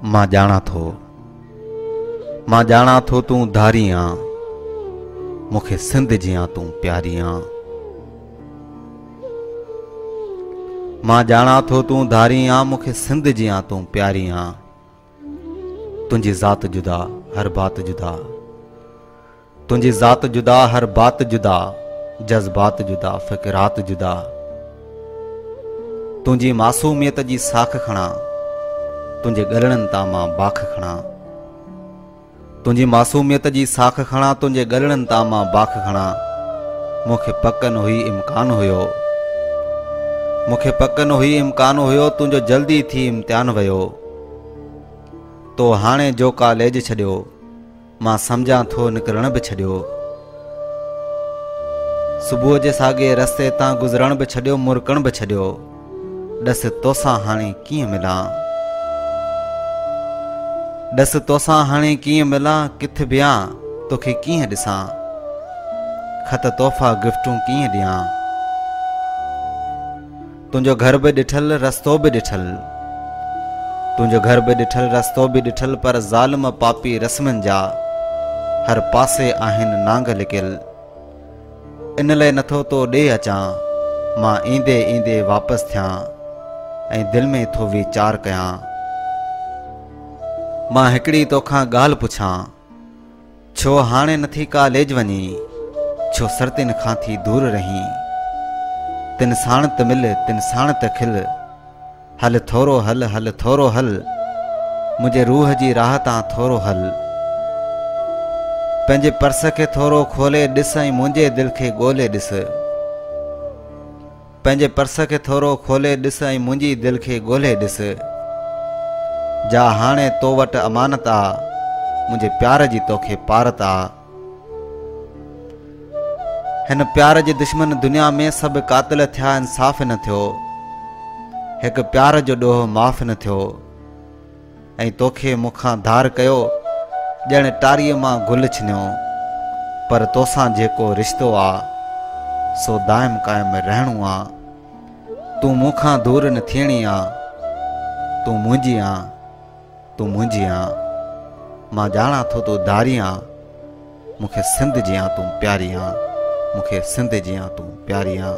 मां ॼाणा थो तूं धारी आं, मूंखे सिंध जियां तूं प्यारी आं। मां ॼाणा थो तूं धारी आं, मूंखे सिंध जियां तूं प्यारी आं। तुंहिंजी ज़ात जुदा, हर बात जुदा, तुंहिंजी ज़ात जुदा, हर बात जुदा, जज़्बात जुदा, फ़िक्रात जुदा। तुंहिंजी मासूमियत जी साख खणा, तुंहिंजे ॻलड़नि तां मां बाख खणा। तुंहिंजी मासूमियत जी साख खणा, तुंहिंजे ॻलड़नि तां मां बाख खणा। मूंखे पक न हुई इम्कान हुयो, मूंखे पक न हुई इम्कान हुयो, तुंहिंजो जल्दी थी इम्तिहान वियो। तो हाणे जो कॉलेज छॾियो, मां सम्झां थो निकिरण बि छॾियो। सुबुह जे साॻे रस्ते तां गुज़रण बि छॾियो, मुरकण बि छॾियो। ॾस तोसां हाणे कीअं मिलां, ॾस तोसां हाणे कीअं मिलां, किथे बिहां तोखे कीअं ॾिसां, ख़त तोहफ़ा गिफ्टूं कीअं ॾियां। तुंहिंजो घर बि ॾिठल, रस्तो बि ॾिठल, तुंहिंजो घर बि ॾिठल, रस्तो बि ॾिठल, पर ज़ालिम पापी रस्मनि जा हर पासे आहिनि नांग लिकियल। इन लाइ नथो तो ॾे अचां, मां ईंदे ईंदे वापसि थियां ऐं दिलि में थो वीचार कयां। मां हिकिड़ी तोखां ॻाल्हि पुछां, छो हाणे नथी कॉलेज वञी, छो सर्तिन खां थी दूर रहीं। तिन साण त मिल, तिन साण त खिल, हल थोरो हल, हल थोरो हल, मुंहिंजे रूह जी राह तां थोरो हल। पंहिंजे पर्स खे थोरो खोले ॾिस ऐं मुंहिंजे दिलि खे ॻोल्हे ॾिस। पंहिंजे पर्स खे थोरो खोले ॾिस ऐं मुंहिंजी दिलि खे ॻोल्हे ॾिस। जा हाणे तो वटि अमानत आ, मुंहिंजे प्यार जी तोखे पारत आ। हिन प्यार जे दुश्मन दुनिया में सभु कातिल थिया, इंसाफ़ न थियो। हिकु प्यार जो ॾोह माफ़ न थियो, ऐं तोखे मूंखां धार कयो, ॼण टारीअ मां गुल छिनियो। पर तोसां जेको रिश्तो आ, सो दाइम क़ाइम रहणो आ। तूं मूंखां दूर न थियणी आ, तूं मुंहिंजी आं, तूं मुंहिंजी आं। मां ॼाणा थो तूं धारी आं, मूंखे सिंध जियां तूं प्यारी आं, मूंखे सिंध जियां तूं प्यारी आं।